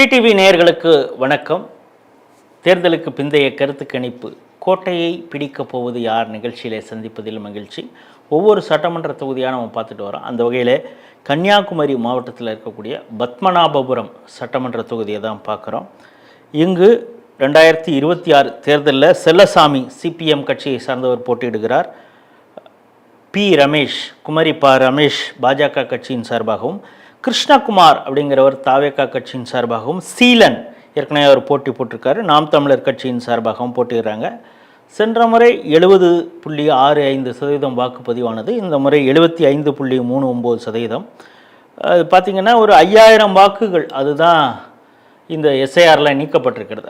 TTV நேயர்களுக்கு வணக்கம். தேர்தலுக்கு பிந்தைய கருத்து கணிப்பு கோட்டையை பிடிக்கப் போவது யார் நிகழ்ச்சியிலே சந்திப்பதில் மகிழ்ச்சி. ஒவ்வொரு சட்டமன்ற தொகுதியாக நம்ம பார்த்துட்டு வரோம். அந்த வகையில் கன்னியாகுமரி மாவட்டத்தில் இருக்கக்கூடிய பத்மநாபபுரம் சட்டமன்ற தொகுதியை தான் பார்க்குறோம். இங்கு 2026 தேர்தலில் செல்லசாமி சிபிஎம் கட்சியை சார்ந்தவர் போட்டியிடுகிறார். பி ரமேஷ், குமரி பா ரமேஷ் பாஜக கட்சியின் சார்பாகவும், கிருஷ்ணகுமார் அப்படிங்கிறவர் தாவேகா கட்சியின் சார்பாகவும், சீலன் ஏற்கனவே அவர் போட்டி போட்டிருக்காரு, நாம் தமிழர் கட்சியின் சார்பாகவும் போட்டிடுறாங்க. சென்ற முறை 70.65% வாக்குப்பதிவானது. இந்த முறை 75.39%. அது பார்த்திங்கன்னா ஒரு 5000 வாக்குகள் அதுதான் இந்த எஸ்ஐஆரில் நீக்கப்பட்டிருக்கிறது.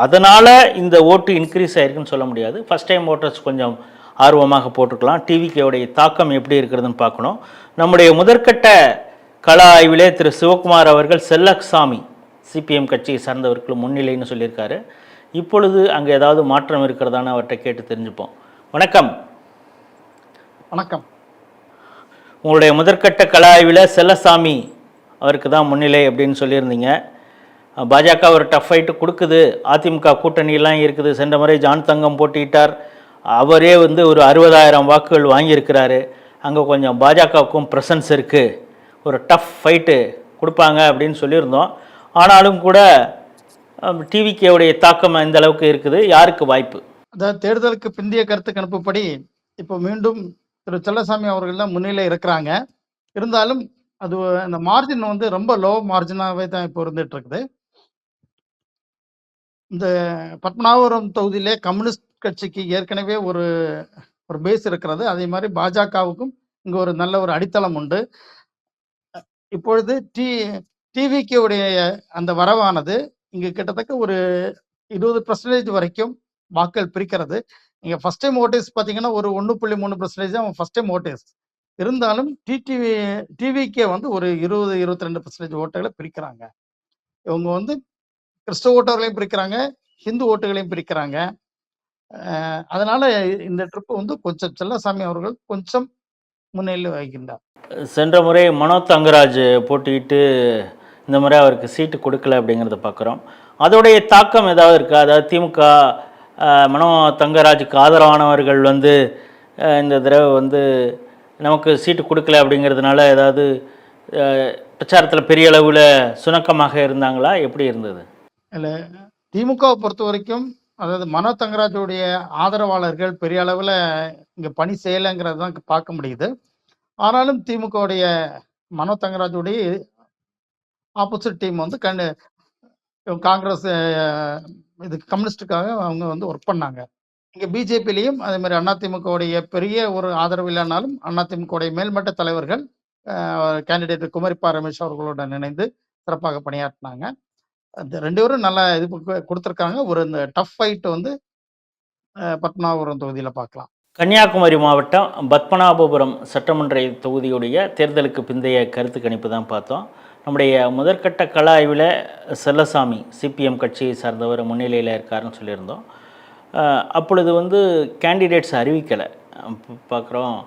அதனால் இந்த ஓட்டு இன்க்ரீஸ் ஆகிருக்குன்னு சொல்ல முடியாது. ஃபஸ்ட் டைம் ஓட்டர்ஸ் கொஞ்சம் ஆர்வமாக போட்டுக்கலாம். டிவிகேவுடைய தாக்கம் எப்படி இருக்கிறதுன்னு பார்க்கணும். நம்முடைய முதற்கட்ட கள ஆய்விலே திரு சிவகுமார் அவர்கள் செல்லசாமி சிபிஎம் கட்சியை சார்ந்தவர்கள் முன்னிலைன்னு சொல்லியிருக்காரு. இப்பொழுது அங்கே ஏதாவது மாற்றம் இருக்கிறதான்னு அவர்கிட்ட கேட்டு தெரிஞ்சுப்போம். வணக்கம். வணக்கம். உங்களுடைய முதற்கட்ட கள ஆய்வில் செல்லசாமி அவருக்கு தான் முன்னிலை அப்படின்னு சொல்லியிருந்தீங்க. பாஜக ஒரு டஃப் ஃபைட்டு கொடுக்குது, அதிமுக கூட்டணியெல்லாம் இருக்குது. சென்ற முறை ஜான் தங்கம் போட்டியிட்டார், அவரே ஒரு 60,000 வாக்குகள் வாங்கியிருக்கிறாரு. அங்கே கொஞ்சம் பாஜகவுக்கும் ப்ரெசன்ஸ் இருக்குது, ஒரு டஃப் ஃபைட்டு கொடுப்பாங்க அப்படின்னு சொல்லியிருந்தோம். ஆனாலும் கூட டிவிகேவுடைய தாக்கம் இந்த அளவுக்கு இருக்குது. யாருக்கு வாய்ப்பு? அதாவது தேர்தலுக்கு பிந்தைய கருத்து கணிப்புப்படி இப்போ மீண்டும் திரு செல்லசாமி அவர்கள் தான் முன்னிலை இருக்கிறாங்க. இருந்தாலும் அது அந்த மார்ஜின் ரொம்ப லோ மார்ஜினாகவே தான் இப்போ இருந்துட்டு இருக்குது. இந்த பத்மநாபபுரம் தொகுதியிலே கம்யூனிஸ்ட் கட்சிக்கு ஏற்கனவே ஒரு பேஸ் இருக்கிறது. அதே மாதிரி பாஜகவுக்கும் இங்கே ஒரு நல்ல ஒரு அடித்தளம் உண்டு. இப்பொழுது டிவிகேவுடைய அந்த வரவானது இங்கே கிட்டத்தட்ட ஒரு 20% வரைக்கும் வாக்கள் பிரிக்கிறது. நீங்கள் ஃபஸ்ட் டைம் ஓட்டர்ஸ் பார்த்தீங்கன்னா ஒரு 1.3% தான் ஃபஸ்ட் டைம் ஓட்டர்ஸ். இருந்தாலும் டிவிகே ஒரு 20-22% ஓட்டுகளை பிரிக்கிறாங்க. இவங்க கிறிஸ்தவ ஓட்டர்களையும் பிரிக்கிறாங்க, ஹிந்து ஓட்டுகளையும் பிரிக்கிறாங்க. அதனால இந்த ட்ரிப்பு கொஞ்சம் செல்லசாமி அவர்கள் கொஞ்சம் முன்னிலை வகிக்கின்றார். சென்ற முறை மனோ தங்கராஜ் போட்டிட்டு இந்த முறை அவருக்கு சீட்டு கொடுக்கல அப்படிங்கிறத பார்க்குறோம். அதோடைய தாக்கம் ஏதாவது இருக்கா? அதாவது திமுக மனோ தங்கராஜுக்கு ஆதரவானவர்கள் இந்த தடவை நமக்கு சீட்டு கொடுக்கல அப்படிங்கிறதுனால ஏதாவது பிரச்சாரத்தில் பெரிய அளவில் சுணக்கமாக இருந்தாங்களா? எப்படி இருந்தது? இல்லை, திமுகவை பொறுத்த வரைக்கும் அதாவது மனோ தங்கராஜுடைய ஆதரவாளர்கள் பெரிய அளவில் இங்கே பணி செய்யலைங்கிறது தான் பார்க்க முடியுது. ஆனாலும் திமுகவுடைய மனோ தங்கராஜுடைய ஆப்போசிட் டீம் காங்கிரஸ் இது கம்யூனிஸ்டுக்காக அவங்க ஒர்க் பண்ணாங்க. இங்கே பிஜேபியிலையும் அதே மாதிரி அதிமுகவுடைய பெரிய ஒரு ஆதரவு இல்லைனாலும் அதிமுகவுடைய மேல்மட்ட தலைவர்கள் கேண்டிடேட் குமரி பா ரமேஷ் அவர்களுடன் இணைந்து சிறப்பாக பணியாற்றினாங்க. அந்த 2 பேரும் நல்லா இது கொடுத்துருக்காங்க. இந்த டஃப் ஃபைட் பத்மநாபபுரம் தொகுதியில் பார்க்கலாம். கன்னியாகுமரி மாவட்டம் பத்மநாபபுரம் சட்டமன்ற தொகுதியுடைய தேர்தலுக்கு பிந்தைய கருத்து கணிப்பு தான் பார்த்தோம். நம்முடைய முதற்கட்ட கள ஆய்வில் செல்லசாமி சிபிஎம் கட்சியை சார்ந்தவர் முன்னிலையில் இருக்காருன்னு சொல்லியிருந்தோம். அப்பொழுது கேண்டிடேட்ஸ் அறிவிக்கலை பார்க்குறோம்.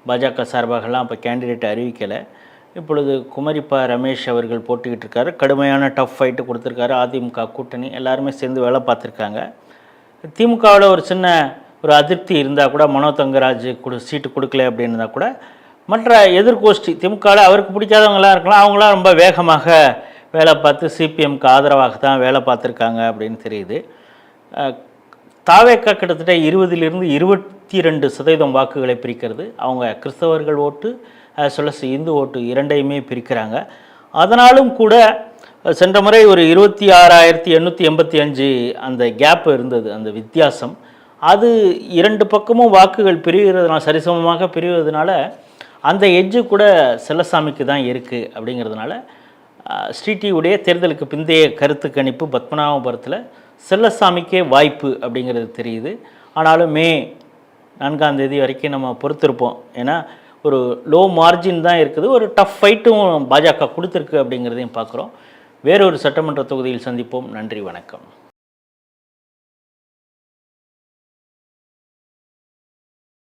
பாஜக சார்பாகலாம் அப்போ கேண்டிடேட் அறிவிக்கலை. இப்பொழுது குமரிப்பா ரமேஷ் அவர்கள் போட்டிக்கிட்டு இருக்காரு. கடுமையான டஃப் ஃபைட்டு கொடுத்துருக்காரு. அதிமுக கூட்டணி எல்லாருமே சேர்ந்து வேலை பார்த்துருக்காங்க. திமுகவில் ஒரு சின்ன அதிருப்தி இருந்தால் கூட மனோ தங்கராஜ் சீட்டு கொடுக்கல அப்படின்னு இருந்தால் கூட மற்ற எதிர்கோஷ்டி திமுகவில் அவருக்கு பிடிக்காதவங்களாம் இருக்கலாம், அவங்களாம் ரொம்ப வேகமாக வேலை பார்த்து சிபிஎம்க்கு ஆதரவாக தான் வேலை பார்த்துருக்காங்க அப்படின்னு தெரியுது. தாவேக்கா கிட்டத்தட்ட 20-22% வாக்குகளை பிரிக்கிறது. அவங்க கிறிஸ்தவர்கள் ஓட்டு இந்து ஓட்டு இரண்டையுமே பிரிக்கிறாங்க. அதனாலும் கூட சென்ற முறை ஒரு 26,885 அந்த கேப் இருந்தது, அந்த வித்தியாசம். அது 2 பக்கமும் வாக்குகள் பிரிகிறதுனால சரிசமமாக பிரிவதனால அந்த எட்ஜு கூட செல்லசாமிக்கு தான் இருக்குது. அப்படிங்கிறதுனால ஸ்ரீடியுடைய தேர்தலுக்கு பிந்தைய கருத்து கணிப்பு பத்மநாபபுரத்தில் செல்லசாமிக்கே வாய்ப்பு அப்படிங்கிறது தெரியுது. ஆனாலும் மே 4ஆம் தேதி வரைக்கும் நம்ம பொறுத்திருப்போம். ஏன்னா ஒரு லோ மார்ஜின் தான் இருக்குது, ஒரு டஃப் ஃபைட்டும் பாஜக கொடுத்துருக்கு அப்படிங்கிறதையும் பார்க்குறோம். வேறொரு சட்டமன்ற தொகுதியில் சந்திப்போம். நன்றி, வணக்கம்.